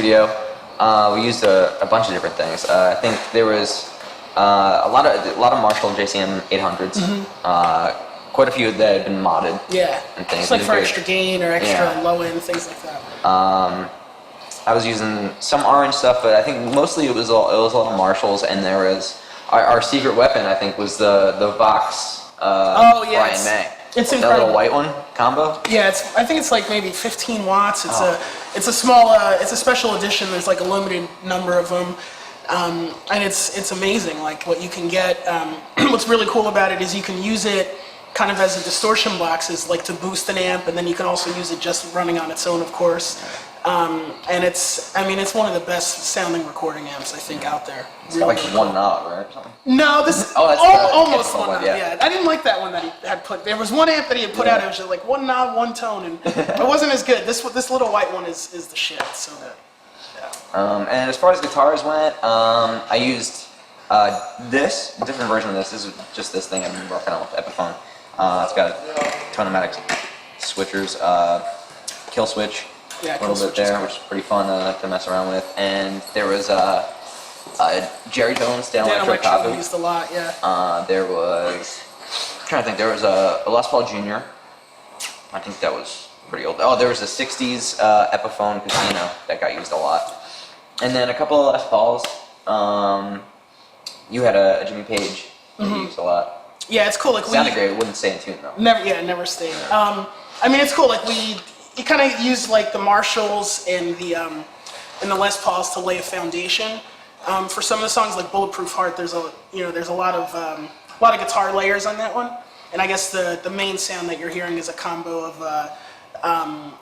studio. We used a bunch of different things. I think there was a lot of Marshall JCM 800s. Quite a few that had been modded. Yeah, and things. it's like for extra gain or extra low end, things like that. I was using some orange stuff, but I think mostly it was a lot of Marshalls, and there was our secret weapon. I think was the Vox Brian May. It's that incredible. little white one combo. Yeah, I think it's like maybe 15 watts. It's a small, it's a special edition. There's like a limited number of them, and it's amazing. Like what you can get. What's really cool about it is you can use it kind of as a distortion box, is like to boost an amp, and then you can also use it just running on its own, of course. And it's one of the best sounding recording amps I think out there. It's got like one knob, right? Or something? No, this that's almost one knob. Yeah, I didn't like that one that he had put. There was one amp that he had put out. It was just like one knob, one tone, and it wasn't as good. This little white one is the shit. So good. Yeah. And as far as guitars went, I used this different version of this. This is just this thing I've been working on with Epiphone. It's got Tonomatic switchers, kill switch. Yeah, a little bit there, which is pretty fun to mess around with. And there was Jerry Jones Dan Electro copy. Used a lot, yeah. There was, I'm trying to think, there was a Les Paul Jr. I think that was pretty old. Oh, there was a 60s Epiphone Casino that got used a lot. And then a couple of Les Pauls. You had a Jimmy Page that you used a lot. Yeah, it's cool. Like sounded great. It wouldn't stay in tune though. Never stayed. It's cool. Like you kind of use like the Marshalls and the Les Pauls to lay a foundation. For some of the songs like Bulletproof Heart, there's a lot of guitar layers on that one. And I guess the main sound that you're hearing is a combo of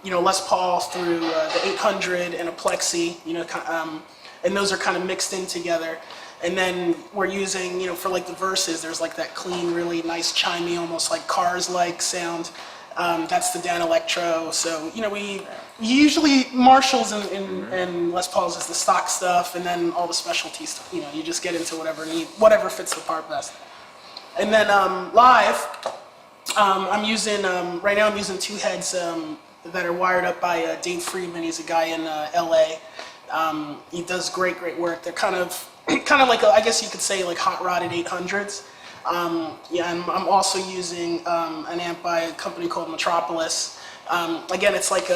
Les Paul through the 800 and a Plexi. And those are kind of mixed in together. And then we're using, for like the verses, there's like that clean, really nice chimey, almost like Cars-like sound. That's the Dan Electro. So, we usually Marshalls and Les Pauls is the stock stuff, and then all the specialty stuff. You just get into whatever fits the part best. And then live, I'm using, right now I'm using two heads that are wired up by Dave Friedman. He's a guy in LA. He does great work. They're kind of like, I guess you could say like hot rodded 800s. And I'm also using an amp by a company called Metropolis. Again, it's like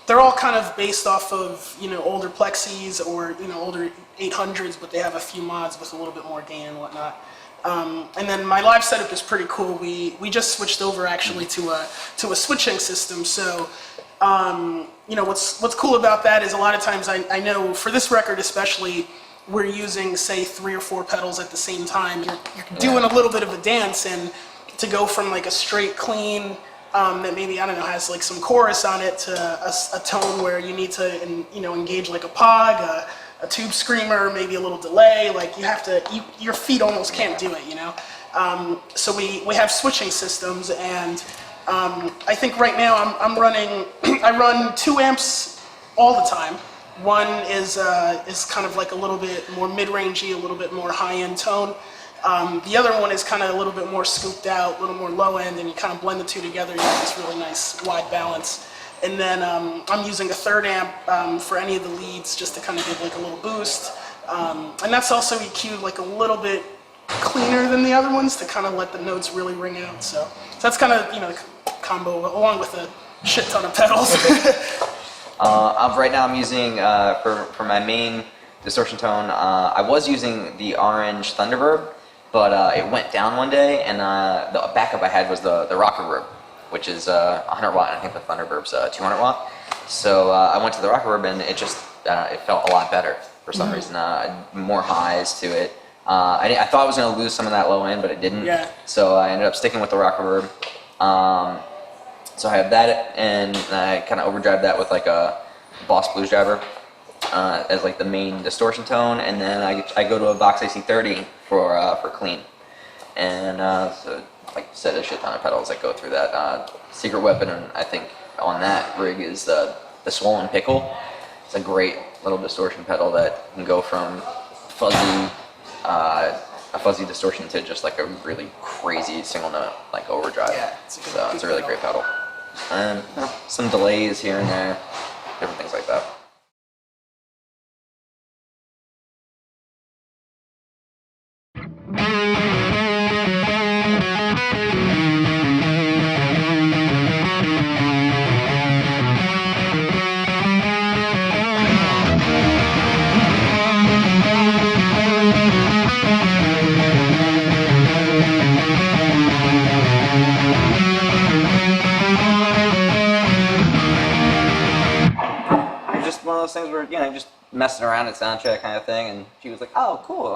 they're all kind of based off of older Plexis or older 800s, but they have a few mods with a little bit more gain and whatnot. And then my live setup is pretty cool. We just switched over actually to a switching system. So what's cool about that is a lot of times I know for this record especially, we're using, say, 3 or 4 pedals at the same time. You're doing a little bit of a dance, and to go from like a straight clean that maybe, I don't know, has like some chorus on it to a tone where you need to, engage like a pog, a tube screamer, maybe a little delay. Like you have to, your feet almost can't do it, So we have switching systems, and I think right now I run 2 amps all the time. One is kind of like a little bit more mid-rangey, a little bit more high-end tone. The other one is kind of a little bit more scooped out, a little more low-end, and you kind of blend the two together, you get this really nice wide balance. And then I'm using a third amp for any of the leads just to kind of give like a little boost. And that's also EQ'd like a little bit cleaner than the other ones to kind of let the notes really ring out. So that's kind of, the combo along with a shit ton of pedals. Right now I'm using, for my main distortion tone, I was using the orange Thunderbird, but it went down one day, and the backup I had was the Rocker Reverb, which is 100 watt, and I think the Thunderbird's 200 watt. So I went to the Rocker Reverb, and it just, it felt a lot better for some reason, more highs to it. I thought I was going to lose some of that low end, but it didn't. Yeah. So I ended up sticking with the Rocker Reverb. So I have that, and I kind of overdrive that with like a Boss Blues Driver as like the main distortion tone, and then I go to a Vox AC30 for clean. And so like I said, a shit ton of pedals that go through that. Secret weapon, and I think on that rig is the Swollen Pickle. It's a great little distortion pedal that can go from a fuzzy distortion to just like a really crazy single note like overdrive. Yeah, it's a really great pedal. And some delays here and there, different things like that. you know, just messing around at soundcheck kind of thing, and she was like, "Oh, cool.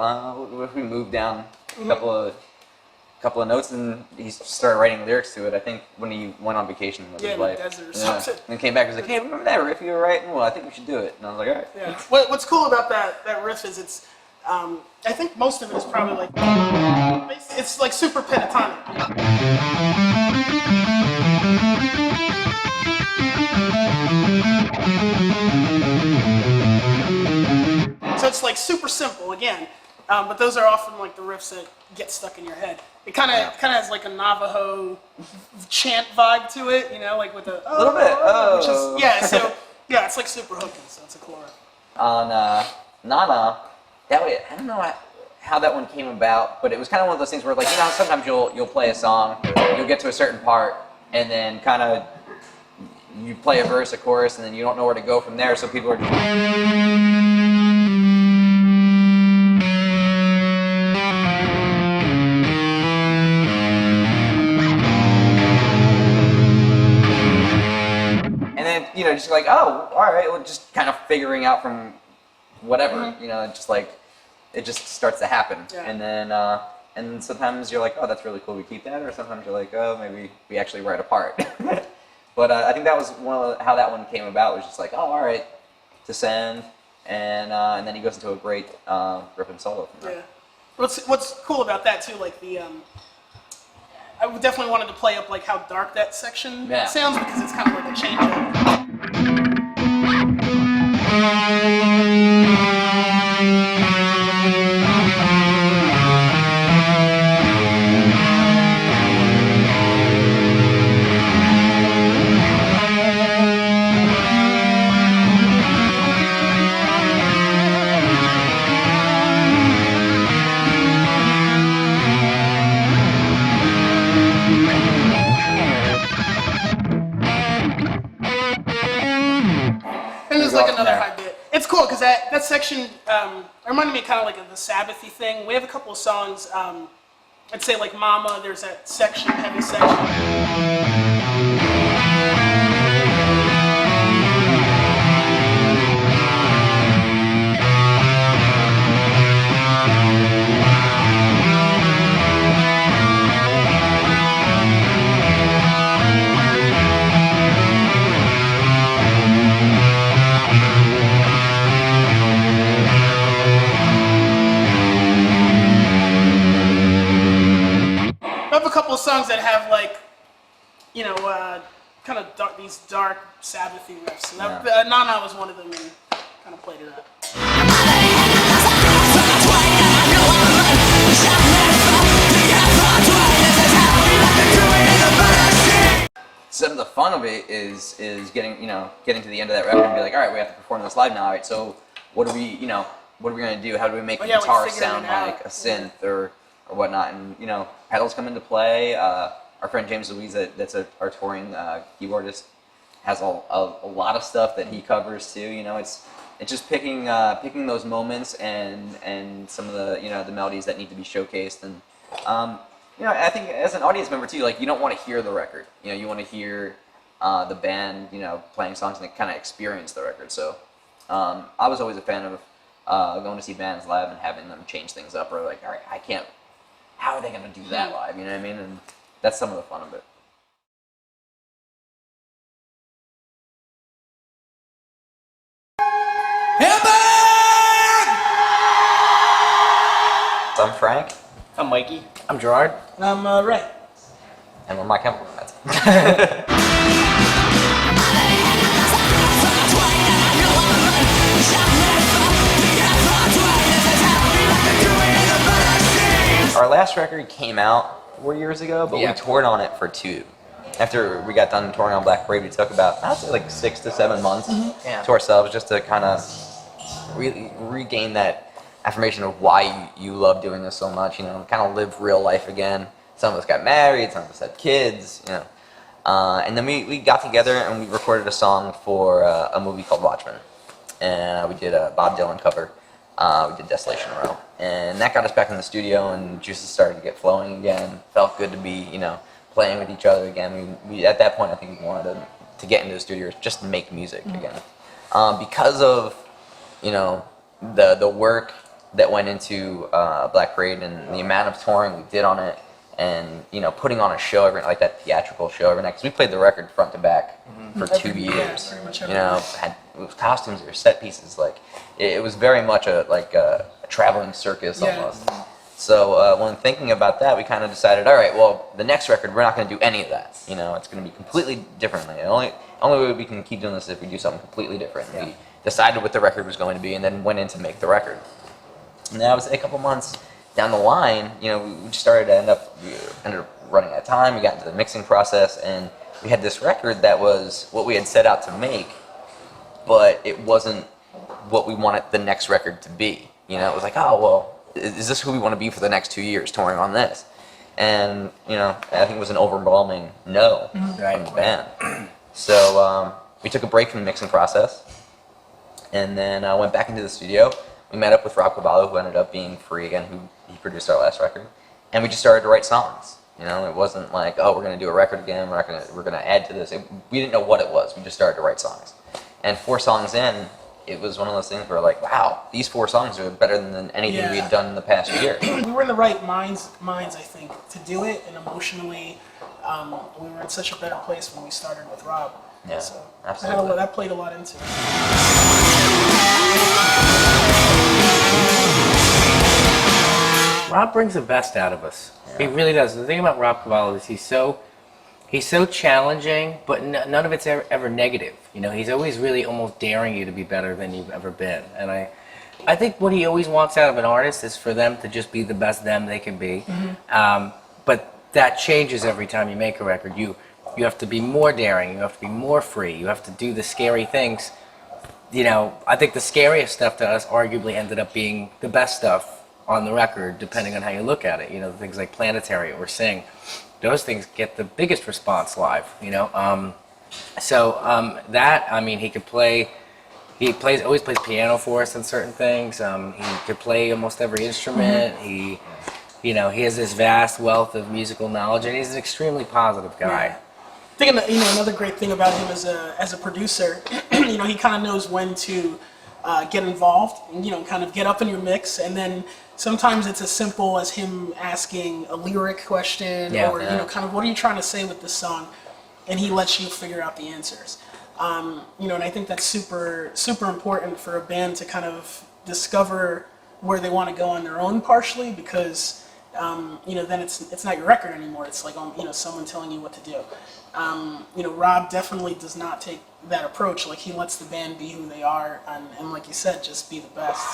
What if we moved down a couple of notes?" And he started writing lyrics to it. I think when he went on vacation with his wife. In the desert or something. And came back and was like, "Hey, remember that riff you were writing? Well, I think we should do it." And I was like, "All right." Yeah. What's cool about that riff is it's, I think most of it is probably like, it's like super pentatonic. So it's like super simple again, but those are often like the riffs that get stuck in your head. It kind of has like a Navajo chant vibe to it, you know, like with a little bit. which is, so yeah, it's like super hooking. So it's a cool riff. On Nana, that way, I don't know how that one came about, but it was kind of one of those things where, like, you know, sometimes you'll play a song, you'll get to a certain part, and then kind of you play a verse, a chorus, and then you don't know where to go from there. So people are just and then, you know, just like, oh, all right, well, just kind of figuring out from whatever, you know, just like it just starts to happen, and then sometimes you're like, oh, that's really cool, we keep that, or sometimes you're like, oh, maybe we actually write a part. But I think that was how that one came about. Was just like, oh, all right, to send, and then he goes into a great riff and solo from there. Yeah. What's cool about that too, like I would definitely wanted to play up like how dark that section sounds, because it's kind of like a change up. Another high bit. It's cool because that section reminded me kind of like of the Sabbathy thing. We have a couple of songs. I'd say like Mama. There's that section, heavy section. I have a couple of songs that have like, you know, kind of these dark Sabbathy riffs. And Nana was one of them, and kind of played it up. Some of the fun of it is getting to the end of that record and be like, all right, we have to perform this live now. All right, so what are we gonna do? How do we make the guitar sound like a synth or whatnot? And you know, pedals come into play. Our friend James Louise, that's our touring keyboardist, has a lot of stuff that he covers too. You know, it's just picking those moments and some of the the melodies that need to be showcased. And you know, I think as an audience member too, like you don't want to hear the record. You know, you want to hear the band playing songs and kind of experience the record. So I was always a fan of going to see bands live and having them change things up, or like, all right, how are they going to do that live? You know what I mean? And that's some of the fun of it. So I'm Frank. I'm Mikey. I'm Gerard. And I'm Ray. And we're My Chemical Romance. Our last record came out 4 years ago, but we toured on it for 2. After we got done touring on Black Parade, we took about, I'd say, like 6 to 7 months to ourselves, just to kind of really regain that affirmation of why you love doing this so much. You know, kind of live real life again. Some of us got married, some of us had kids. You know, and then we got together and we recorded a song for a movie called Watchmen, and we did a Bob Dylan cover. We did Desolation Row, and that got us back in the studio, and juices started to get flowing again. Felt good to be, playing with each other again. We at that point, I think we wanted to get into the studio just to make music again. Because of you know, the work that went into Black Parade and the amount of touring we did on it, and you know, putting on a show every like that theatrical show every night. Because we played the record front to back for 2 years. Pretty much You every know, had costumes or set pieces. Like it was very much a traveling circus almost. So when thinking about that, we kind of decided, all right, well, the next record we're not going to do any of that. You know, it's going to be completely differently. The only way we can keep doing this is if we do something completely different. Yeah. We decided what the record was going to be, and then went in to make the record. And that was a couple months down the line. You know, we just started to ended up running out of time. We got into the mixing process, and we had this record that was what we had set out to make, but it wasn't what we wanted the next record to be. You know, it was like, oh well, is this who we want to be for the next 2 years, touring on this? And you know, I think it was an overwhelming no from the band. So we took a break from the mixing process, and then I went back into the studio. We met up with Rob Cavallo, who ended up being Free again, who he produced our last record, and we just started to write songs. You know, it wasn't like, oh, we're gonna do a record again. We're gonna add to this. We didn't know what it was. We just started to write songs, and 4 songs in, it was one of those things where like, wow, these 4 songs are better than anything we had done in the past year. We were in the right minds, I think, to do it, and emotionally, we were in such a better place when we started with Rob. Yeah, so absolutely. That played a lot into it. Rob brings the best out of us. Yeah. He really does. The thing about Rob Cavallo is he's so challenging, but none of it's ever negative. You know, he's always really almost daring you to be better than you've ever been. And I think what he always wants out of an artist is for them to just be the best them they can be. But that changes every time you make a record. You have to be more daring. You have to be more free. You have to do the scary things. You know, I think the scariest stuff to us arguably ended up being the best stuff on the record, depending on how you look at it. You know, things like Planetary or Sing. Those things get the biggest response live, you know. That, I mean, he always plays piano for us in certain things. He could play almost every instrument. He has this vast wealth of musical knowledge, and he's an extremely positive guy. Yeah. I think another great thing about him as a producer, you know, he kind of knows when to get involved and, you know, kind of get up in your mix, and then sometimes it's as simple as him asking a lyric question you know, kind of what are you trying to say with this song, and he lets you figure out the answers. You know, and I think that's super important for a band to kind of discover where they want to go on their own partially, because you know, then it's not your record anymore. It's like, you know, someone telling you what to do. You know, Rob definitely does not take that approach. Like, he lets the band be who they are, and like you said, just be the best.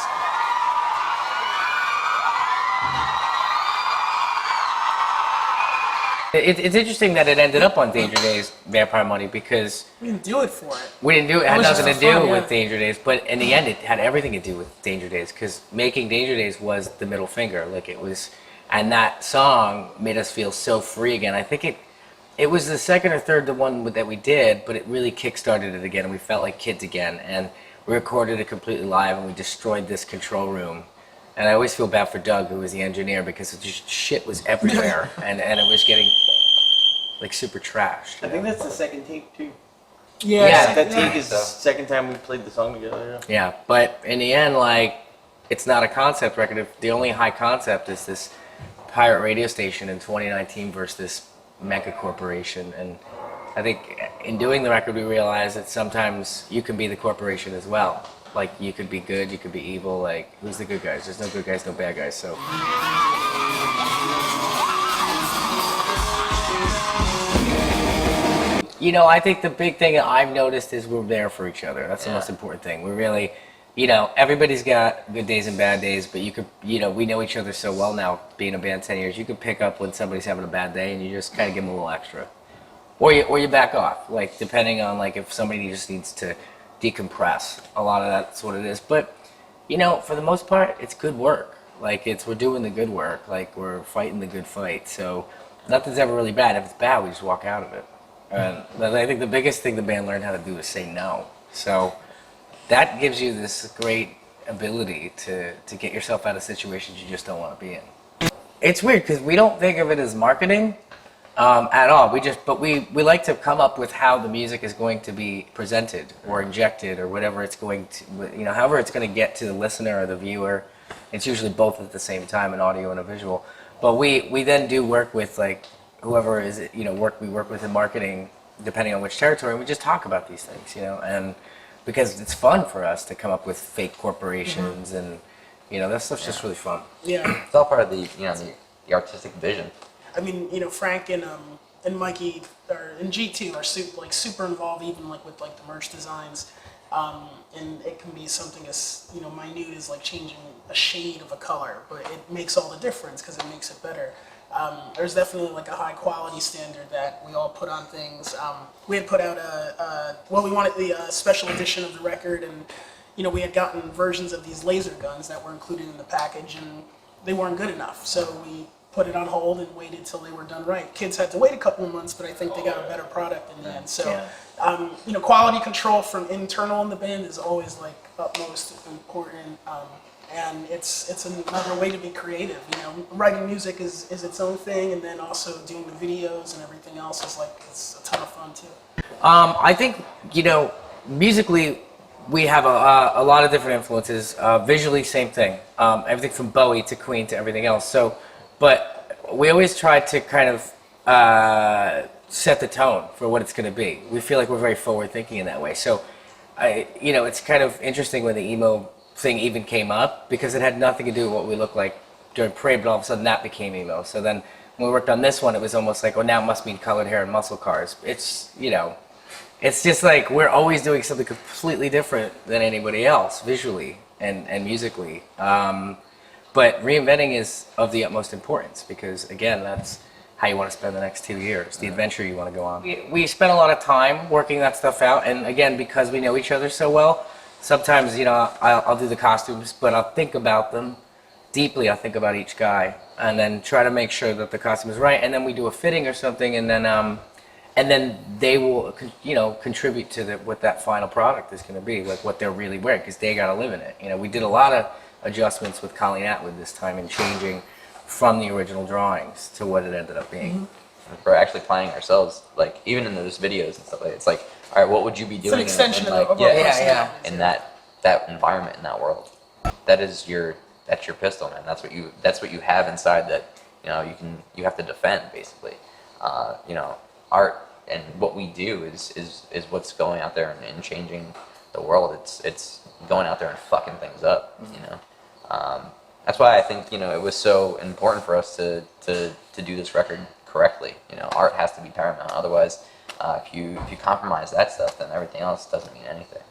It's interesting that it ended up on Danger Days, Vampire Money, because we didn't do it for it. We didn't do it. It had nothing to do fun, with Danger Days, but in the end, it had everything to do with Danger Days, because making Danger Days was the middle finger. Like, it was, and that song made us feel so free again. I think it was the second or third one that we did, but it really kick-started it again, and we felt like kids again. And we recorded it completely live, and we destroyed this control room. And I always feel bad for Doug, who was the engineer, because it just shit was everywhere, and it was getting like super trashed. I think that's the second take too. Yeah, that take is the second time we played the song together. Yeah, but in the end, like, it's not a concept record. The only high concept is this pirate radio station in 2019 versus this mega corporation. And I think in doing the record, we realized that sometimes you can be the corporation as well. Like, you could be good, you could be evil. Like, who's the good guys? There's no good guys, no bad guys. So. You know, I think the big thing that I've noticed is we're there for each other. That's the most important thing. We're really, you know, everybody's got good days and bad days, but you could, you know, we know each other so well now, being a band 10 years, you could pick up when somebody's having a bad day and you just kind of give them a little extra. Or you back off, like, depending on, like, if somebody just needs to decompress. A lot of that's what it is. But, you know, for the most part, it's good work. Like, we're doing the good work. Like, we're fighting the good fight. So nothing's ever really bad. If it's bad, we just walk out of it. And I think the biggest thing the band learned how to do is say no. So that gives you this great ability to get yourself out of situations you just don't want to be in. It's weird because we don't think of it as marketing, at all. But we like to come up with how the music is going to be presented or injected or whatever it's going to, however it's going to get to the listener or the viewer. It's usually both at the same time, an audio and a visual. But we then do work with like whoever is, we work with in marketing, depending on which territory. And we just talk about these things, and because it's fun for us to come up with fake corporations and, that stuff's just really fun. Yeah. It's all part of the the artistic vision. I mean, Frank and Mikey and G2 are super involved, even like with like the merch designs, and it can be something as minute as like changing a shade of a color, but it makes all the difference because it makes it better. There's definitely like a high quality standard that we all put on things. We had put out we wanted the special edition of the record, and we had gotten versions of these laser guns that were included in the package, and they weren't good enough, so we put it on hold and waited till they were done right. Kids had to wait a couple of months, but I think they got a better product in the end. So, quality control from internal in the band is always like utmost important, and it's another way to be creative. Writing music is its own thing, and then also doing the videos and everything else is it's a ton of fun too. I think musically we have a lot of different influences. Visually, same thing. Everything from Bowie to Queen to everything else. So. But we always try to kind of set the tone for what it's going to be. We feel like we're very forward thinking in that way. So, it's kind of interesting when the emo thing even came up because it had nothing to do with what we looked like during Parade, but all of a sudden that became emo. So then when we worked on this one, it was almost like, now it must mean colored hair and muscle cars. It's, it's just like we're always doing something completely different than anybody else visually and musically. But reinventing is of the utmost importance because, again, that's how you want to spend the next 2 years, the adventure you want to go on. We spend a lot of time working that stuff out, and again, because we know each other so well, sometimes, I'll do the costumes, but I'll think about them deeply. I'll think about each guy, and then try to make sure that the costume is right, and then we do a fitting or something, and then they will, contribute to what that final product is going to be, like what they're really wearing, because they got to live in it. We did a lot of adjustments with Colleen Atwood this time and changing from the original drawings to what it ended up being. Mm-hmm. We're actually planning ourselves, like even in those videos and stuff like that. It's like, all right, what would you be doing? It's an extension in like, of our personalities. In that environment, in that world. That's your pistol, man. That's what you have inside that you have to defend basically. Art and what we do is what's going out there and changing the world. It's going out there and fucking things up. That's why I think it was so important for us to do this record correctly. Art has to be paramount. Otherwise, if you compromise that stuff, then everything else doesn't mean anything.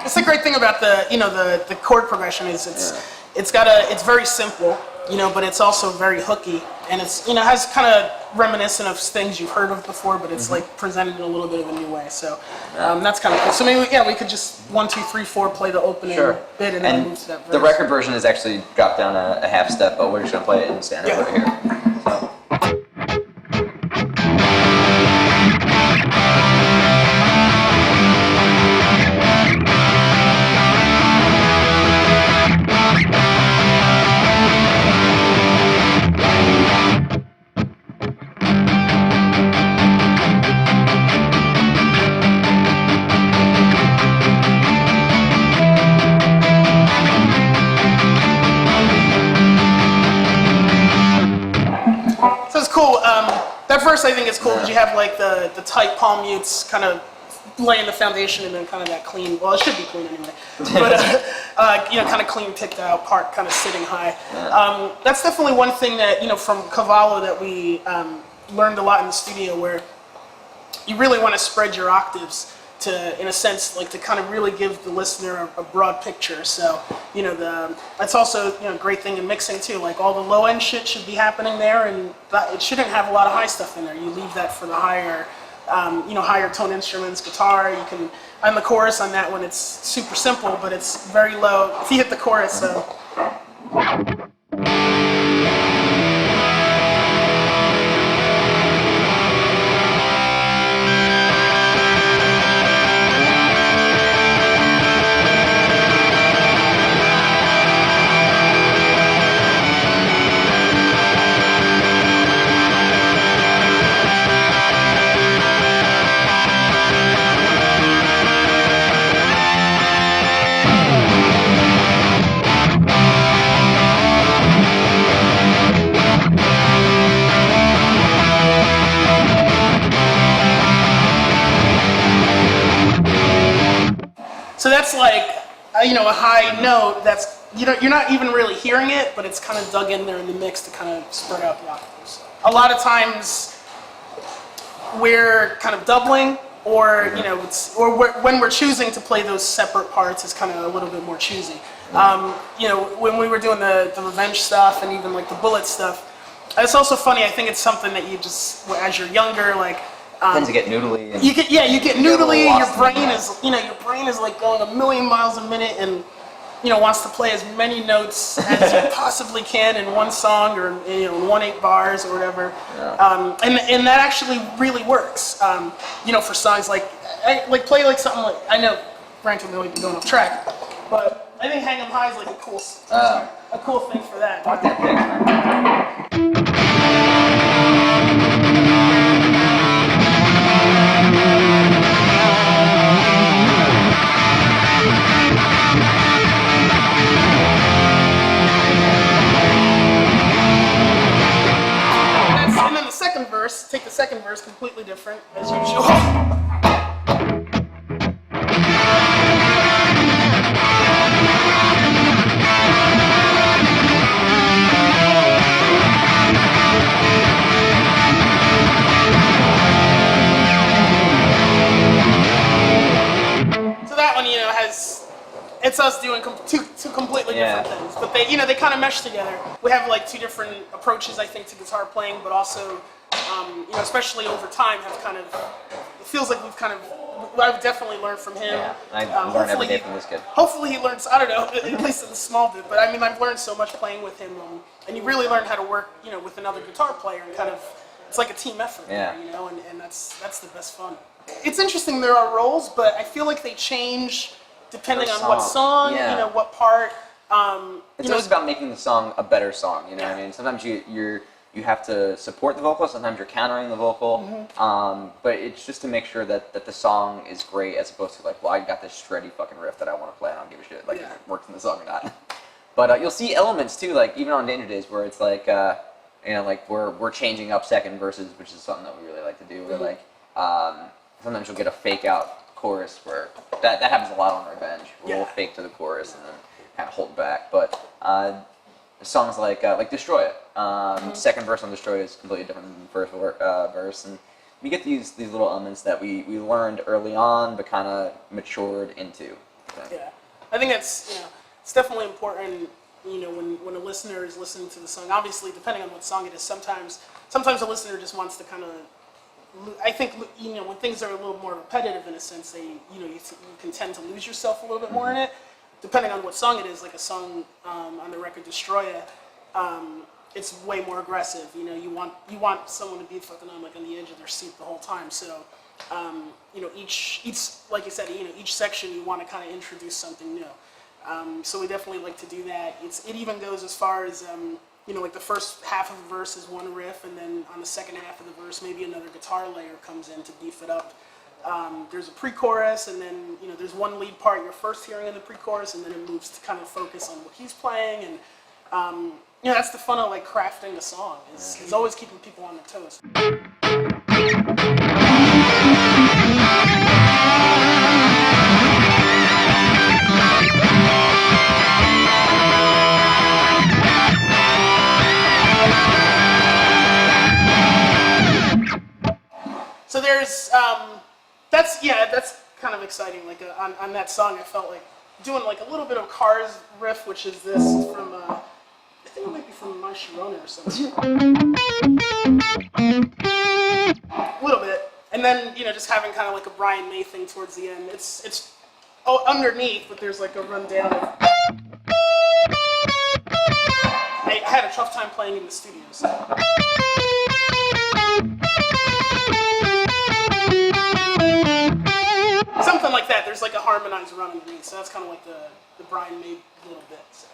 It's the great thing about the chord progression is it's very simple, but it's also very hooky, and it's has kind of reminiscent of things you've heard of before, but it's like presented in a little bit of a new way. So that's kind of cool. So maybe we could just 1, 2, 3, 4 play the opening bit and then move to that verse. The record version is actually dropped down a half step, but we're just gonna play it in standard over here. So. That verse I think is cool because you have like the tight palm mutes kind of laying the foundation, and then kind of that clean. Well, it should be clean anyway, but kind of clean picked out part, kind of sitting high. That's definitely one thing that from Cavallo that we learned a lot in the studio, where you really want to spread your octaves to, in a sense, like to kind of really give the listener a broad picture. So, that's also a great thing in mixing too. Like all the low end shit should be happening there, and it shouldn't have a lot of high stuff in there. You leave that for the higher, higher tone instruments, guitar. You can, on the chorus on that one, it's super simple, but it's very low. If you hit the chorus, that's like a high note that's you're not even really hearing it, but it's kind of dug in there in the mix to kind of spread out the octaves. A lot of times we're kind of doubling, or when we're choosing to play those separate parts is kind of a little bit more choosy. When we were doing the revenge stuff and even like the bullet stuff, it's also funny. I think it's something that you just, as you're younger, like Tends to get noodly. And you get noodly. lost Your in brain that. is your brain is like going a million miles a minute and wants to play as many notes as you possibly can in one song or in 1/8 bars or whatever. Yeah. And that actually really works. For songs like play like something like, I know Frank will be going off track, but I think Hang 'em High is like a cool thing for that. Fuck that pick, man. And then the second verse, take the second verse, completely different as usual. So that one, it's us doing two completely different things, but they kind of mesh together. We have like two different approaches, I think, to guitar playing, but also, especially over time, it feels like I've definitely learned from him. Yeah, I learn every day from this kid. Hopefully he learns, I don't know, at least in a small bit, but I mean, I've learned so much playing with him, and you really learn how to work, with another guitar player, and it's like a team effort, Yeah. and that's the best fun. It's interesting, there are roles, but I feel like they change depending on what song, Yeah. what part. It's always about making the song a better song. You know what I mean? Sometimes you have to support the vocal. Sometimes you're countering the vocal. But it's just to make sure that the song is great, as opposed to like, well, I got this shreddy fucking riff that I want to play. I don't give a shit if it works in the song or not. But you'll see elements too, like even on Danger Days, where it's like like we're changing up second verses, which is something that we really like to do. We're like sometimes you'll get a fake out chorus where that happens a lot on Revenge. We'll fake to the chorus and then kind of hold back. But songs like Destroy It, second verse on Destroy It is completely different than the first verse, and we get these little elements that we learned early on but kind of matured into. Yeah, I think that's it's definitely important. When a listener is listening to the song, obviously depending on what song it is, sometimes a listener just wants to kind of. I think when things are a little more repetitive in a sense, you can tend to lose yourself a little bit more in it. Depending on what song it is, like a song on the record "Destroy It," it's way more aggressive. You want someone to be fucking on the edge of their seat the whole time. So each like you said, each section you want to kind of introduce something new. So we definitely like to do that. It even goes as far as like the first half of the verse is one riff, and then on the second half of the verse, maybe another guitar layer comes in to beef it up. There's a pre-chorus, and then there's one lead part you're first hearing in the pre-chorus, and then it moves to kind of focus on what he's playing, and that's the fun of like crafting a song. Is always keeping people on their toes. So there's that's kind of exciting. Like on that song, I felt like doing like a little bit of Cars riff, which is this from I think it might be from My Sharona or something. A little bit, and then just having kind of like a Brian May thing towards the end. It's underneath, but there's like a rundown of. I had a tough time playing in the studio, so. Something like that. There's like a harmonized run underneath, so that's kind of like the Brian May little bit. So.